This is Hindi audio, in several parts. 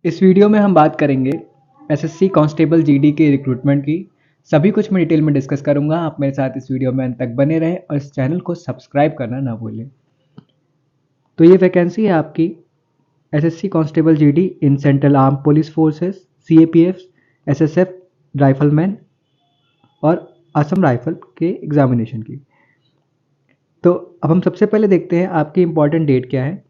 इस वीडियो में हम बात करेंगे एसएससी कांस्टेबल जीडी के रिक्रूटमेंट की। सभी कुछ मैं डिटेल में डिस्कस करूंगा। आप मेरे साथ इस वीडियो में अंत तक बने रहें और इस चैनल को सब्सक्राइब करना ना भूलें। तो ये वैकेंसी है आपकी SSC constable GD in central arm police forces, CAPF, SSF, rifleman और असम राइफल के एग्जामिनेशन की। तो अब हम सबसे पहले देखते हैं आपकी इंपॉर्टेंट डेट क्या है,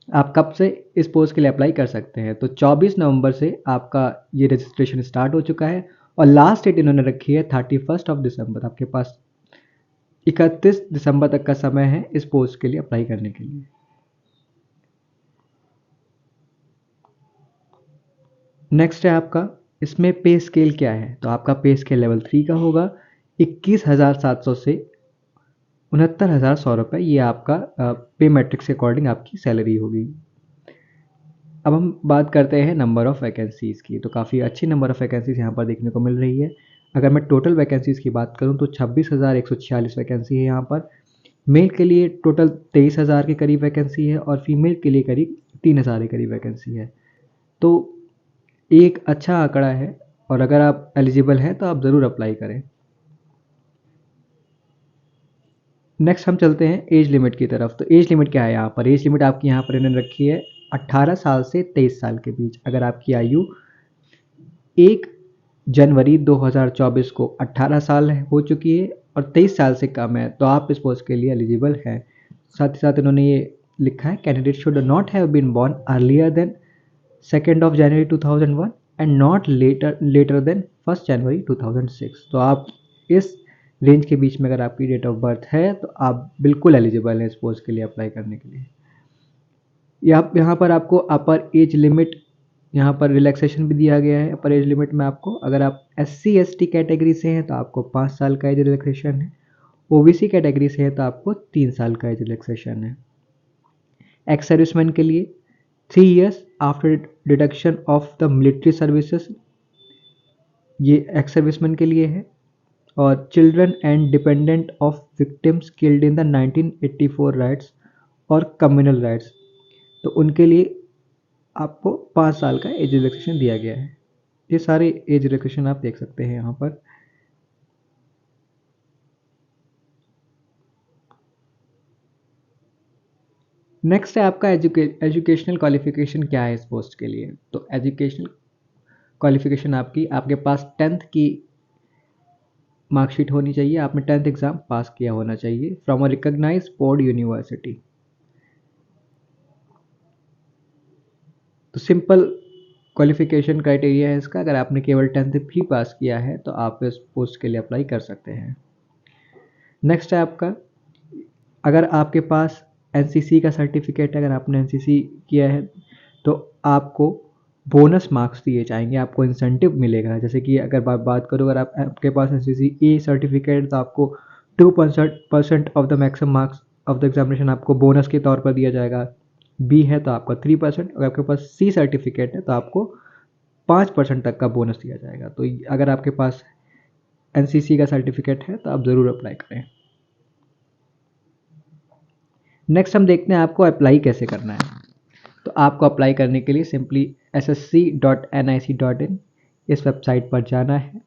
आप कब से इस पोस्ट के लिए अप्लाई कर सकते हैं। तो 24 नवंबर से आपका ये रजिस्ट्रेशन स्टार्ट हो चुका है और लास्ट डेट इन्होंने रखी है 31 दिसंबर। आपके पास 31 दिसंबर तक का समय है इस पोस्ट के लिए अप्लाई करने के लिए। नेक्स्ट है आपका इसमें पे स्केल क्या है। तो आपका पे स्केल लेवल 3 का होगा। 21,700 से 69,100 रुपये ये आपका पे मैट्रिक्स के अकॉर्डिंग आपकी सैलरी होगी। अब हम बात करते हैं नंबर ऑफ़ वैकेंसीज़ की। तो काफ़ी अच्छी नंबर ऑफ़ वैकेंसीज़ यहाँ पर देखने को मिल रही है। अगर मैं टोटल वैकेंसीज़ की बात करूँ तो 26,146 वैकेंसी है यहाँ पर। मेल के लिए टोटल 23,000 के करीब वैकेंसी है और फीमेल के लिए करीब 3,000 के करीब वैकेंसी है। तो एक अच्छा आंकड़ा है और अगर आप एलिजिबल हैं तो आप ज़रूर अप्लाई करें। नेक्स्ट हम चलते हैं एज लिमिट की तरफ। तो एज लिमिट क्या है यहाँ पर? एज लिमिट आपकी यहाँ पर इन्होंने रखी है 18 साल से 23 साल के बीच। अगर आपकी आयु 1 जनवरी 2024 को 18 साल हो चुकी है और 23 साल से कम है तो आप इस पोस्ट के लिए एलिजिबल हैं। साथ ही साथ इन्होंने ये लिखा है candidate should not have been born earlier than 2 January 2001 and not later than 1 January 2006। तो आप इस रेंज के बीच में अगर आपकी डेट ऑफ बर्थ है तो आप बिल्कुल एलिजिबल हैं इस पोस्ट के लिए अप्लाई करने के लिए। यहाँ पर आपको अपर एज लिमिट यहाँ पर रिलैक्सेशन भी दिया गया है। अपर एज लिमिट में आपको अगर आप SC/ST कैटेगरी से हैं तो आपको 5 साल का एज रिलैक्सेशन है। OBC कैटेगरी से है तो आपको 3 साल का एज रिलैक्सेशन है। एक्स सर्विसमैन के लिए 3 years after deduction of the military services, ये एक्स सर्विसमैन के लिए है। और children and dependent of victims killed in the 1984 rights और कम्युनल राइट्स, तो उनके लिए आपको 5 साल का एज रिलैक्सेशन दिया गया है। ये सारे एज रिलैक्सेशन आप देख सकते हैं यहाँ पर। नेक्स्ट है आपका एजुकेशनल क्वालिफिकेशन क्या है इस पोस्ट के लिए। तो एजुकेशनल क्वालिफिकेशन आपके पास 10th की मार्कशीट होनी चाहिए। आपने 10th एग्ज़ाम पास किया होना चाहिए from a recognised board university. तो सिंपल क्वालिफिकेशन क्राइटेरिया है इसका। अगर आपने केवल 10th भी पास किया है तो आप इस पोस्ट के लिए अप्लाई कर सकते हैं। नेक्स्ट है आपका अगर आपके पास एनसीसी का सर्टिफिकेट है, अगर आपने एनसीसी किया है तो आपको बोनस मार्क्स दिए जाएंगे, आपको इंसेंटिव मिलेगा। जैसे कि अगर बात करूँ, अगर आपके पास एनसीसी ए सर्टिफिकेट तो आपको 2% of the maximum marks of the examination आपको बोनस के तौर पर दिया जाएगा। बी है तो आपका 3%, अगर आपके पास सी सर्टिफिकेट है तो आपको 5% तक का बोनस दिया जाएगा। तो अगर आपके पास एनसीसी का सर्टिफिकेट है तो आप ज़रूर अप्लाई करें। नेक्स्ट हम देखते हैं आपको अप्लाई कैसे करना है। तो आपको अप्लाई करने के लिए सिंपली ssc.nic.in इस वेबसाइट पर जाना है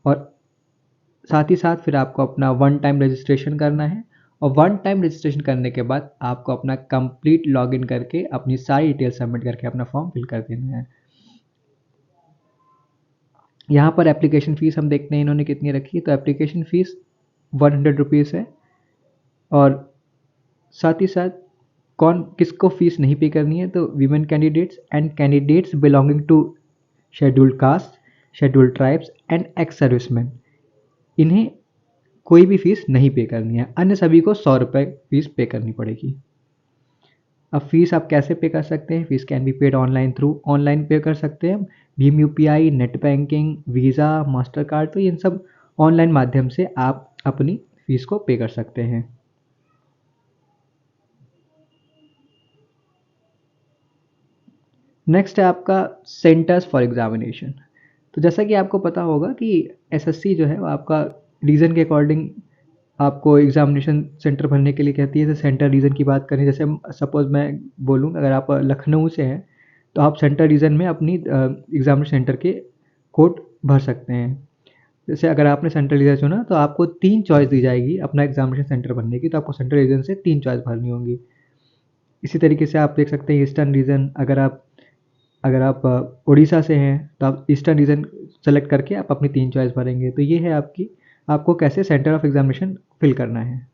और साथ ही साथ फिर आपको अपना 1 टाइम रजिस्ट्रेशन करना है। और 1 टाइम रजिस्ट्रेशन करने के बाद आपको अपना कंप्लीट लॉगिन करके अपनी सारी डिटेल सबमिट करके अपना फॉर्म फिल कर देना है। यहाँ पर एप्लीकेशन फ़ीस हम देखते हैं इन्होंने कितनी रखी है। तो एप्लीकेशन फ़ीस 100 रुपीज़ है। और साथ ही साथ कौन किसको फीस नहीं पे करनी है, तो women candidates and candidates belonging to scheduled caste, scheduled tribes and ex serviceman, इन्हें कोई भी फीस नहीं पे करनी है। अन्य सभी को 100 रुपये फीस पे करनी पड़ेगी। अब फीस आप कैसे पे कर सकते हैं? Fees can be paid online through, online पे कर सकते हैं Bhim UPI, net banking, visa, master card. तो इन सब ऑनलाइन माध्यम से आप अपनी फीस को पे कर सकते हैं। नेक्स्ट है आपका सेंटर्स फॉर एग्जामिनेशन। तो जैसा कि आपको पता होगा कि एसएससी जो है वो आपका रीजन के अकॉर्डिंग आपको एग्जामिनेशन सेंटर भरने के लिए कहती है। जैसे सेंटर रीजन की बात करें, जैसे सपोज मैं बोलूँ अगर आप लखनऊ से हैं तो आप सेंटर रीजन में अपनी एग्जामिनेशन सेंटर के कोड भर सकते हैं। जैसे अगर आपने सेंट्रल रीजन चुना तो आपको 3 चॉइस दी जाएगी अपना एग्जामिनेशन सेंटर भरने की, तो आपको सेंट्रल रीजन से 3 चॉइस भरनी होंगी। इसी तरीके से आप देख सकते हैं ईस्टर्न रीजन, अगर आप उड़ीसा से हैं तो आप ईस्टर्न रीजन सेलेक्ट करके आप अपनी 3 चॉइस भरेंगे। तो ये है आपको कैसे सेंटर ऑफ एग्जामिनेशन फिल करना है।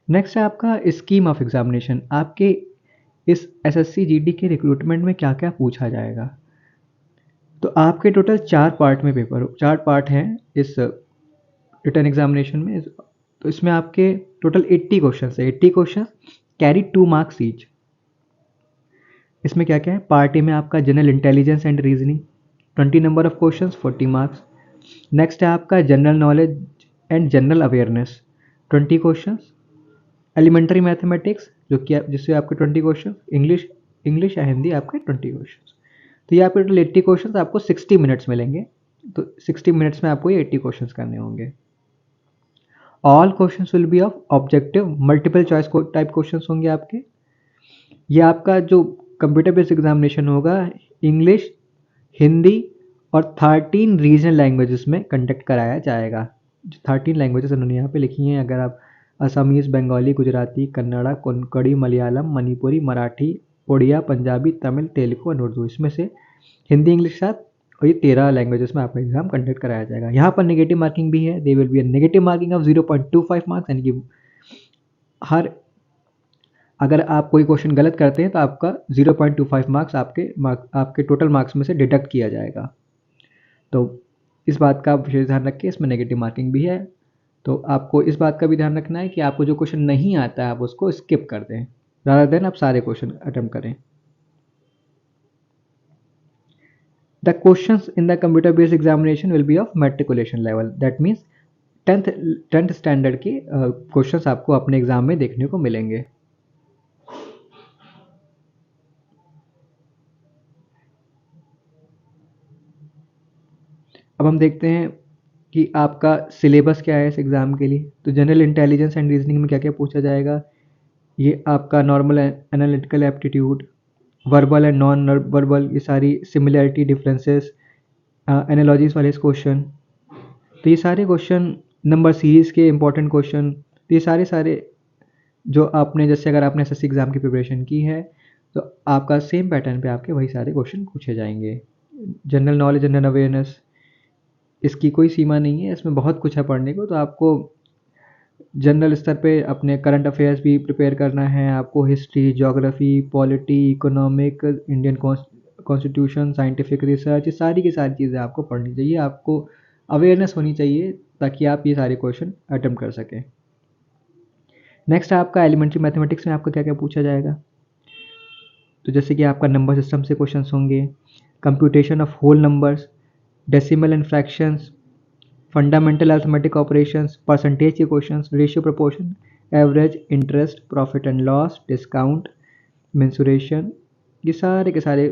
नेक्स्ट है आपका स्कीम ऑफ एग्जामिनेशन। आपके इस एसएससी जीडी के रिक्रूटमेंट में क्या क्या पूछा जाएगा। तो आपके टोटल 4 पार्ट हैं इस रिटर्न एग्जामिनेशन में। तो इसमें आपके टोटल 80 क्वेश्चन है। 80 क्वेश्चन कैरी 2 मार्क्स ईच। इसमें क्या क्या है, पार्ट ए में आपका general intelligence and reasoning 20 number of question 40 marks. Next है आपका general knowledge and general awareness 20 question. Elementary mathematics जिससे आपके 20 क्वेश्चन। इंग्लिश या हिंदी आपके 20 क्वेश्चन। तो ये आपके टोटल 80 क्वेश्चन आपको 60 मिनट्स मिलेंगे। तो 60 मिनट्स में आपको ये 80 क्वेश्चन करने होंगे। All question will be of objective multiple choice type question होंगे आपके। ये आपका जो कंप्यूटर बेस्ड एग्जामिनेशन होगा इंग्लिश, हिंदी और 13 रीजनल लैंग्वेजेस में कंडक्ट कराया जाएगा। 13 लैंग्वेजेस उन्होंने यहाँ पे लिखी हैं। अगर आप असमीज, बंगाली, गुजराती, कन्नड़ा, कोंकणी, मलयालम, मणिपुरी, मराठी, उड़िया, पंजाबी, तमिल, तेलुगु और उर्दू, इसमें से हिंदी इंग्लिश साथ और ये 13 लैंग्वेजेस में आपका एग्जाम कंडक्ट कराया जाएगा। यहाँ पर नेगेटिव मार्किंग भी है। They will be a negative marking of 0.25 marks, यानी कि अगर आप कोई क्वेश्चन गलत करते हैं तो आपका 0.25 मार्क्स आपके टोटल मार्क्स में से डिडक्ट किया जाएगा। तो इस बात का विशेष ध्यान रखें, इसमें नेगेटिव मार्किंग भी है। तो आपको इस बात का भी ध्यान रखना है कि आपको जो क्वेश्चन नहीं आता है आप उसको स्किप कर दें, रादर देन आप सारे क्वेश्चन अटेम्प्ट करें। The questions in the computer based examination will be of matriculation level, that means 10th standard के क्वेश्चंस आपको अपने एग्जाम में देखने को मिलेंगे। अब हम देखते हैं कि आपका सिलेबस क्या है इस एग्ज़ाम के लिए। तो जनरल इंटेलिजेंस एंड रीजनिंग में क्या क्या पूछा जाएगा, ये आपका normal analytical aptitude, verbal and non verbal, ये सारी सिमिलैरिटी, डिफरेंसेस, एनालॉजीज वाले क्वेश्चन। तो ये सारे क्वेश्चन नंबर सीरीज़ के इंपॉर्टेंट क्वेश्चन, तो ये सारे जो आपने, जैसे अगर आपने एसएससी एग्ज़ाम की प्रिपरेशन की है तो आपका सेम पैटर्न पे आपके वही सारे क्वेश्चन पूछे जाएंगे। जनरल नॉलेज, जनरल अवेयरनेस, इसकी कोई सीमा नहीं है, इसमें बहुत कुछ है पढ़ने को। तो आपको जनरल स्तर पे अपने करंट अफेयर्स भी प्रिपेयर करना है, आपको history, geography, polity, economic, Indian constitution, scientific research, ये सारी की सारी चीज़ें आपको पढ़नी चाहिए। आपको अवेयरनेस होनी चाहिए ताकि आप ये सारे क्वेश्चन अटेम्प्ट कर सकें। नेक्स्ट आपका एलिमेंट्री मैथमेटिक्स में आपका क्या क्या पूछा जाएगा। तो जैसे कि आपका नंबर सिस्टम से क्वेश्चन होंगे, computation of whole numbers, decimal and fractions, fundamental arithmetic operations, percentage के questions, ratio proportion, average, interest, profit and loss, discount, mensuration, ये सारे के सारे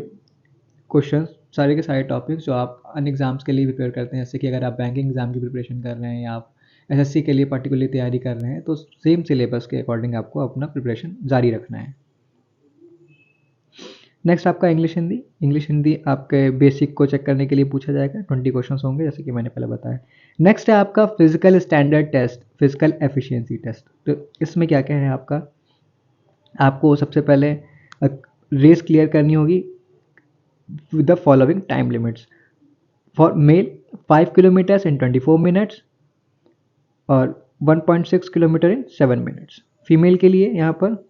क्वेश्चंस, सारे के सारे टॉपिक्स जो आप अन्य एग्जाम्स के लिए प्रिपेयर करते हैं। जैसे कि अगर आप बैंकिंग एग्जाम की प्रिपरेशन कर रहे हैं या आप एसएससी के लिए पर्टिकुलरली तैयारी कर रहे हैं तो सेम सिलेबस के अकॉर्डिंग आपको अपना प्रिपरेशन जारी रखना है। नेक्स्ट आपका इंग्लिश हिंदी आपके बेसिक को चेक करने के लिए पूछा जाएगा। 20 क्वेश्चन होंगे जैसे कि मैंने पहले बताया। नेक्स्ट है आपका physical standard test, physical efficiency test. तो इसमें क्या क्या है आपको सबसे पहले रेस क्लियर करनी होगी with the following time limits. For male 5 kilometres in 24 minutes और 1.6 किलोमीटर इन 7 मिनट्स। फीमेल के लिए यहाँ पर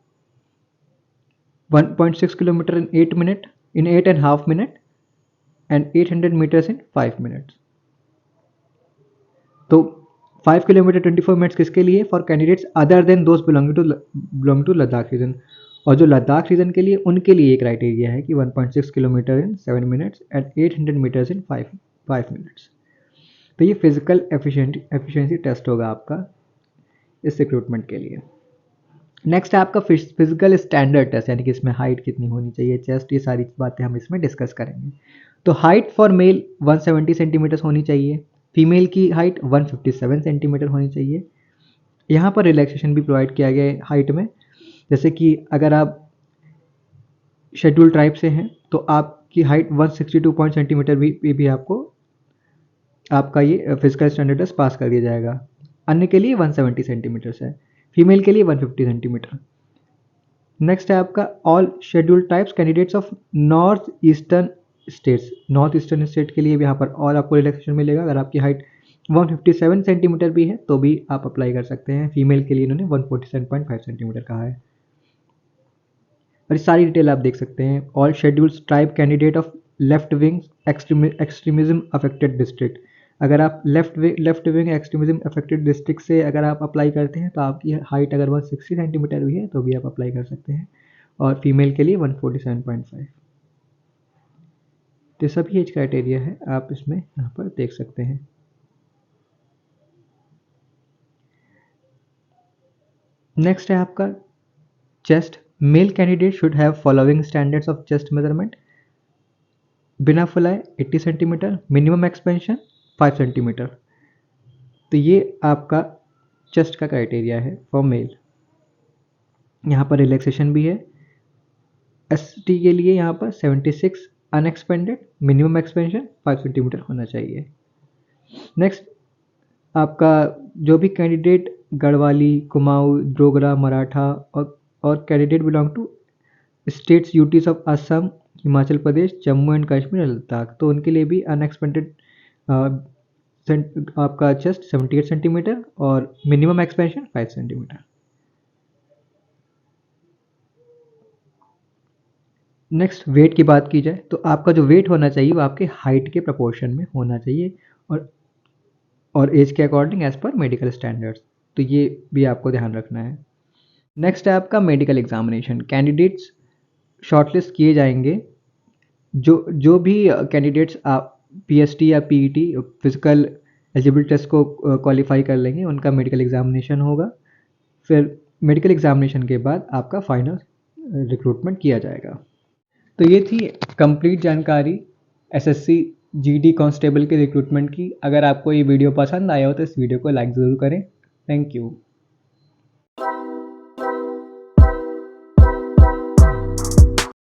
1.6 kilometre in 8 minute, in 8.5 minute and 800 meters in 5 minutes। तो 5 किलोमीटर 24 मिनट्स किसके लिए, for candidates other than those belong to Ladakh region. और जो लद्दाख रीजन के लिए, उनके लिए ये क्राइटेरिया है कि 1.6 kilometre in 7 minutes and 800 metres in 5 minutes. तो ये फिजिकल एफिशिएंसी टेस्ट होगा आपका इस रिक्रूटमेंट के लिए। नेक्स्ट है आपका फिजिकल स्टैंडर्ड टेस्ट, यानी कि इसमें हाइट कितनी होनी चाहिए, चेस्ट, ये सारी बातें हम इसमें डिस्कस करेंगे। तो हाइट फॉर मेल 170 सेंटीमीटर होनी चाहिए, फीमेल की हाइट 157 सेंटीमीटर होनी चाहिए। यहाँ पर रिलैक्सेशन भी प्रोवाइड किया गया है हाइट में। जैसे कि अगर आप शेड्यूल ट्राइब से हैं तो आपकी हाइट 162 सेंटीमीटर भी आपको आपका ये फिजिकल स्टैंडर्ड पास कर दिया जाएगा। अन्य के लिए 170 सेंटीमीटर है, फीमेल के लिए 150 सेंटीमीटर। नेक्स्ट है आपका all schedule types candidates of north eastern states. North eastern state के लिए भी यहाँ पर और आपको रिलैक्सेशन मिलेगा। अगर आपकी हाइट 157 सेंटीमीटर भी है तो भी आप अप्लाई कर सकते हैं। फीमेल के लिए इन्होंने 147.5 सेंटीमीटर कहा है। और सारी डिटेल आप देख सकते हैं। All schedules tribe candidate of left wing extremism affected district. अगर आप left wing extremism affected district से अगर आप अप्लाई करते हैं तो आपकी हाइट अगर 160 सेंटीमीटर भी है तो भी आप अप्लाई कर सकते हैं। और फीमेल के लिए 147.5। तो सभी एज क्राइटेरिया है, आप इसमें यहाँ पर देख सकते हैं। नेक्स्ट है आपका chest. Male candidate should have following standards of chest measurement. बिना फुलाए 80 सेंटीमीटर, मिनिमम एक्सपेंशन 5 सेंटीमीटर। तो ये आपका चेस्ट का क्राइटेरिया है फॉर मेल। यहाँ पर रिलैक्सेशन भी है। एसटी के लिए यहाँ पर 76 अनएक्सपेंडेड, मिनिमम एक्सपेंशन 5 सेंटीमीटर होना चाहिए। नेक्स्ट आपका जो भी कैंडिडेट गढ़वाली, कुमाऊं, डोगरा, मराठा और candidate belong to states UTs of Assam, Himachal Pradesh, Jammu and Kashmir, Ladakh, तो उनके लिए भी अनएक्सपेंडेड आपका चेस्ट 78 सेंटीमीटर और minimum expansion 5 centimetre. Next weight की बात की जाए तो आपका जो वेट होना चाहिए वो आपके हाइट के प्रोपोर्शन में होना चाहिए और एज के अकॉर्डिंग एज पर मेडिकल स्टैंडर्ड्स। तो ये भी आपको ध्यान रखना है। नेक्स्ट है आपका मेडिकल एग्जामिनेशन। कैंडिडेट्स शॉर्टलिस्ट किए जाएंगे। जो भी कैंडिडेट्स आप पीएसटी या पीईटी फिजिकल एलिजिबिलिटी टेस्ट को क्वालिफाई कर लेंगे उनका मेडिकल एग्जामिनेशन होगा। फिर मेडिकल एग्जामिनेशन के बाद आपका फाइनल रिक्रूटमेंट किया जाएगा। तो ये थी कंप्लीट जानकारी एसएससी जीडी कांस्टेबल के रिक्रूटमेंट की। अगर आपको ये वीडियो पसंद आया हो तो इस वीडियो को लाइक ज़रूर करें। Thank you.